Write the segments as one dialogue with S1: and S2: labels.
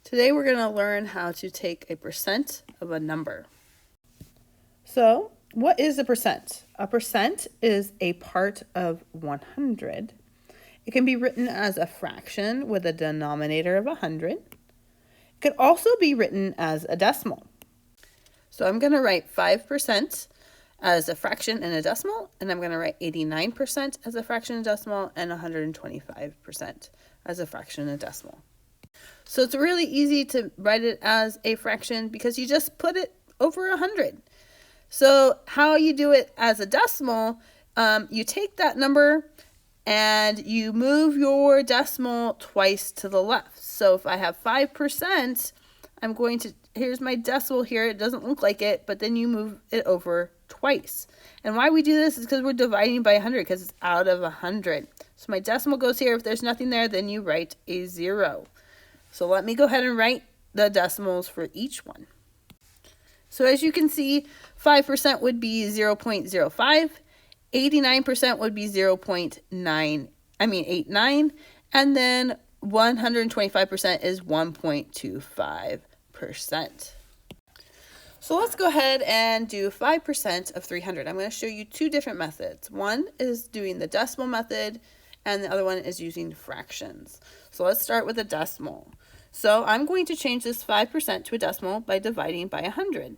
S1: Today we're going to learn how to take a percent of a number. So, what is a percent? A percent is a part of 100. It can be written as a fraction with a denominator of 100. It could also be written as a decimal. So I'm going to write 5% as a fraction and a decimal, and I'm going to write 89% as a fraction and decimal, and 125% as a fraction and decimal. So it's really easy to write it as a fraction because you just put it over 100. So how you do it as a decimal, you take that number and you move your decimal twice to the left. So if I have 5%, I'm going to, here's my decimal here. It doesn't look like it, but then you move it over twice. And why we do this is because we're dividing by 100 because it's out of 100. So my decimal goes here. If there's nothing there, then you write a 0. So let me go ahead and write the decimals for each one. So as you can see, 5% would be 0.05, 89% would be 0.89, and then 125% is 1.25%. So let's go ahead and do 5% of 300. I'm going to show you two different methods. One is doing the decimal method, and the other one is using fractions. So let's start with a decimal. So I'm going to change this 5% to a decimal by dividing by 100.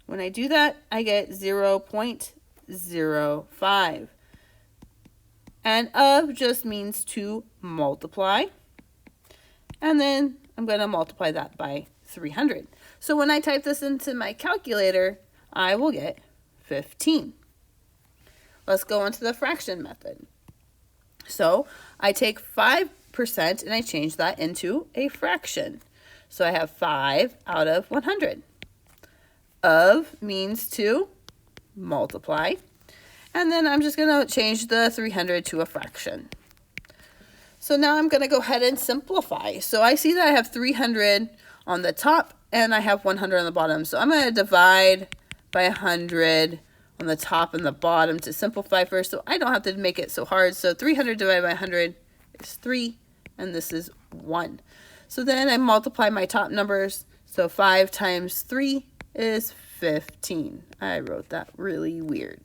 S1: When I do that, I get 0.05. And of just means to multiply. And then I'm going to multiply that by 300. So when I type this into my calculator, I will get 15. Let's go on to the fraction method. So I take 5% and I change that into a fraction. So I have 5 out of 100. Of means to multiply. And then I'm just going to change the 300 to a fraction. So now I'm going to go ahead and simplify. So I see that I have 300 on the top and I have 100 on the bottom. So I'm going to divide by 100 on the top and the bottom to simplify first, so I don't have to make it so hard. So 300 divided by 100 is 3, and this is 1. So then I multiply my top numbers. So 5 times 3 is 15. I wrote that really weird.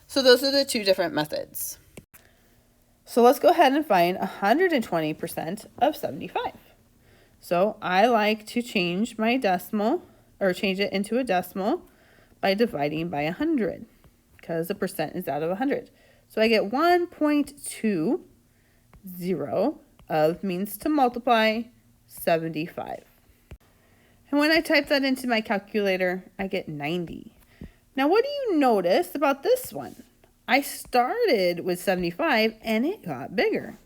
S1: So those are the two different methods. So let's go ahead and find 120% of 75. So I like to change my decimal, or change it into a decimal, by dividing by 100, because the percent is out of 100. So I get 1.20 of means to multiply 75. And when I type that into my calculator, I get 90. Now what do you notice about this one? I started with 75 and it got bigger.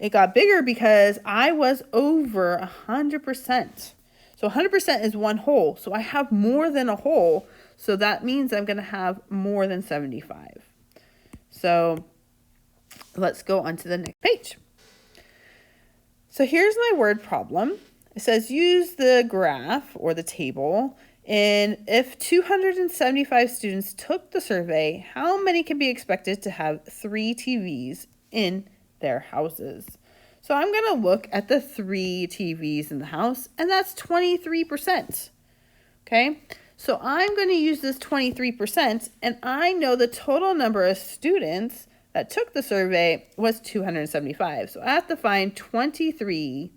S1: It got bigger because I was over 100%. So 100% is one whole. So I have more than a whole. So that means I'm going to have more than 75. So let's go on to the next page. So here's my word problem. It says use the graph or the table. And if 275 students took the survey, how many can be expected to have 3 TVs in their houses? So I'm going to look at the 3 TVs in the house, and that's 23%. Okay, so I'm going to use this 23%, and I know the total number of students that took the survey was 275. So I have to find 23%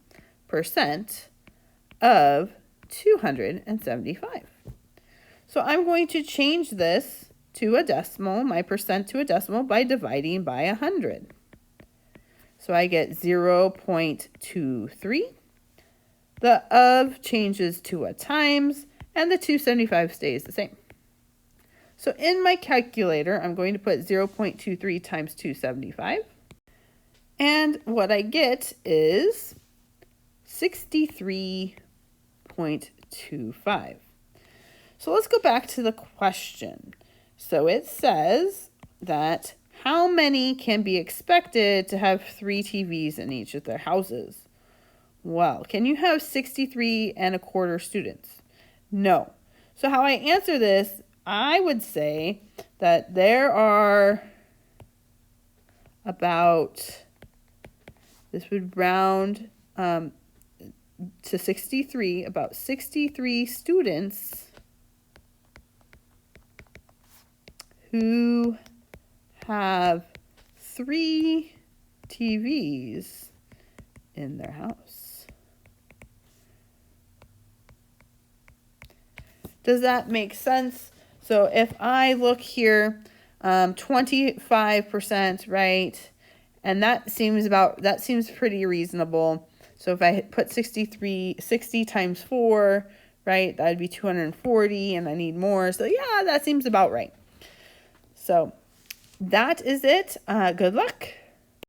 S1: of 275. So I'm going to change this to a decimal, my percent to a decimal, by dividing by 100. So I get 0.23. The of changes to a times, and the 275 stays the same. So in my calculator, I'm going to put 0.23 times 275. And what I get is 63.25. So let's go back to the question. So it says that how many can be expected to have 3 TVs in each of their houses? Well, can you have 63 and a quarter students? No. So how I answer this, I would say that there are about, this would round to 63, about 63 students who have 3 TVs in their house. Does that make sense? So if I look here, 25%, right? And that seems pretty reasonable. So if I put 60 times 4, right, that would be 240, and I need more. So yeah, that seems about right. So that is it. Good luck.